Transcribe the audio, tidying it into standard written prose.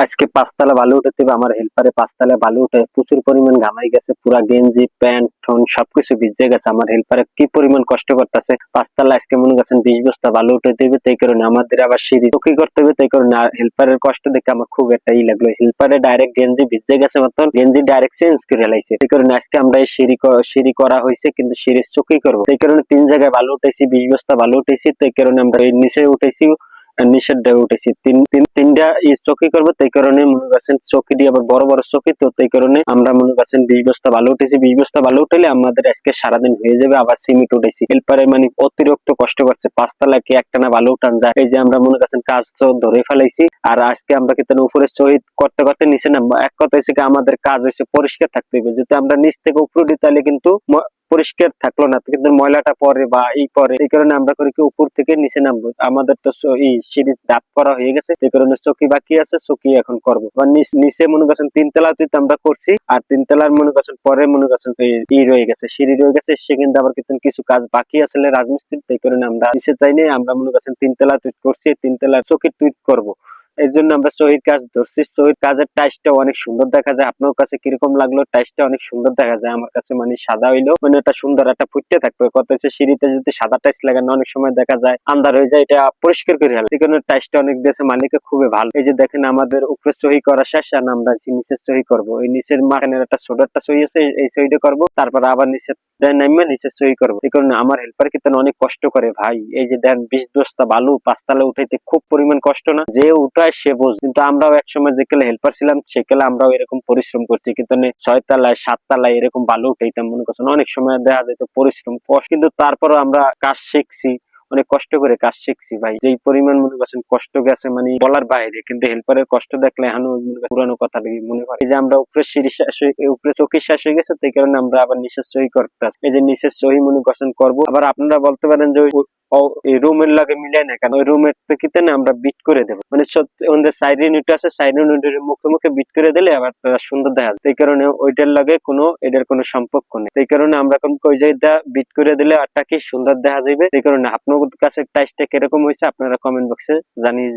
আজকে ৫ তলা বালু উঠাতে হবে। আমার হেল্পারে ৫ তলায় বালু উঠায় প্রচুর পরিমাণ ঘামাই গেছে। পুরা গেঞ্জি, প্যান্ট, ঠোন সবকিছু ভিজে গেছে। আমার হেল্পারে কি পরিমাণ কষ্ট করতেছে। ৫ তলায় আজকে মনে করছেন ২০ বস্তা বালু উঠাইতে হবে। তাই কারণে আমাদের আবার সিঁড়ি চৌকি করতে হবে। তাই কারণে হেল্পারের কষ্ট দেখে আমার খুব একটা লাগলো। হেল্পারে ডাইরেক্ট গেঞ্জি ভিজে গেছে মতন গেঞ্জি ডাইরেক্ট চেঞ্জ করে লাইছে। এই কারণে আজকে আমরা এই সিঁড়ি করা হয়েছে, কিন্তু সিঁড়ির চৌকি করবো। এই কারণে ৩ জায়গায় বালু উঠাইছি, ২০ বস্তা বালু উঠাইছি। তাই কারণে আমরা এই নিচে উঠাইছি, নিচের ডেকে উঠেছি। তিনটা চৌকি করবো। তাই কারণে মনে করছেন চৌকি দিয়ে আবার বড় বড় চৌকি, তো তাই কারণে আমরা মনে করছেন ২০ বস্তা বালু উঠেছি। ২০ বস্তা বালু উঠাইলে আমাদের আজকে সারাদিন হয়ে যাবে। আবার সিমেন্ট উঠেছি। এরপরে মানে অতিরিক্ত কষ্ট করছে। ৫ তলায় কি একটানা বালু উঠান যায়? এই যে আমরা মনে করছেন কাজ তো ধরে ফেলাইছি। আর আজকে আমরা কিন্তু উপরে শহীদ করতে করতে নিচে নামবো। এক কথা হচ্ছে কি, আমাদের কাজ হচ্ছে পরিষ্কার থাকতে হবে। যদি আমরা নিচ থেকে উপরে উঠি তাহলে কিন্তু পরিষ্কার থাকলো না, কিন্তু ময়লাটা পরে বা পরে। এই কারণে আমরা করি কি, উপর থেকে নিচে নামবো। আমাদের তো সিঁড়ি ধাপ করা হয়ে গেছে। এই কারণে চৌকি বাকি আছে, চৌকি এখন করবো। বা নিচে মনে করছেন ৩ তলা তুই আমরা করছি, আর ৩ তলার মনে করছেন পরে মনে করছেন রয়ে গেছে, সিঁড়ি রয়ে গেছে। সে কিন্তু আবার কিছু কাজ বাকি আছে রাজমিস্ত্রি। এই কারণে আমরা নিচে চাইনি, আমরা মনে করছেন ৩ তলা তুই করছি, ৩ তলার চৌকি তুই করবো। এই জন্য আমরা শহীদ কাজ ধরছি। শহীদ কাজের টাইসটা অনেক সুন্দর দেখা যায়। আপনার কাছে কিরকম লাগলো? টাইসটা অনেক সুন্দর দেখা যায়। আমার কাছে মানে সাদা হইলো মানে একটা সুন্দর একটা ফুটতে থাকবে। কথা হচ্ছে সিঁড়িতে যদি সাদা টাইস লাগানো অনেক সময় দেখা যায় আন্ধার হয়ে যায়, এটা পরিষ্কার করে ফেলে। এই কারণে টাইসটা অনেক দেশে মালিকে খুবই ভালো। এই যে দেখেন আমাদের উপরে সহি করা শেষ, আর আমরা নিচে সহি করবো। এই নিচের মাখানের একটা ছোট একটা সহি আছে, এই সহিটা করবো। তারপর আবার নিচে নামে নিচে সহি করবো। এই কারণে আমার হেল্পার কিন্তু অনেক কষ্ট করে ভাই। এই যে দেন ২০ বস্তা বালু ৫ তলা উঠাইতে খুব পরিমাণ কষ্ট না? যে উঠায় সে বোঝ। কিন্তু আমরাও একসময় যেকালে হেল্পার ছিলাম সেকালে আমরাও এরকম পরিশ্রম করছি, কিন্তু ৬ তলায় ৭ তলায় এরকম বালু উঠাইতাম। মনে করছেন অনেক সময় দেখা যেত পরিশ্রম কষ্ট, কিন্তু তারপরও আমরা কাজ শিখছি। অনেক কষ্ট করে কাজ শিখছি ভাই। যেই পরিমাণ মনে করছেন কষ্ট গেছে মানে বলার বাইরে। কিন্তু হেল্পারের কষ্ট দেখলে এখনো পুরানো কথা মনে হয়। এই যে আমরা উপরে সিঁড়ি শেষ উপরে চৌকি শেষ হয়ে গেছে, তাই কারণে আমরা আবার নিচের সহি করতে আসি। এই যে নিচের সহি মনে করছেন করবো। আবার আপনারা বলতে পারেন যে এই রুমের লাগে মিলাই না কেন? ওই রুমের প্রেক্ষিতে না আমরা বিট করে দেবো। মানে সত্যি ওদের সাইড ইউনিট আছে, সাইড ইউনিটের মুখে মুখে বিট করে দিলে আবার সুন্দর দেখা যায়। এই কারণে ওইটার লাগে এটার কোনো সম্পর্ক নেই। এই কারণে আমরা ওই জায়গাটা বিট করে দিলে আরটা কি সুন্দর দেখা যাবে। এই কারণে আপনার কাছে টাইসটা কিরকম হয়েছে আপনারা কমেন্ট বক্সে জানিয়ে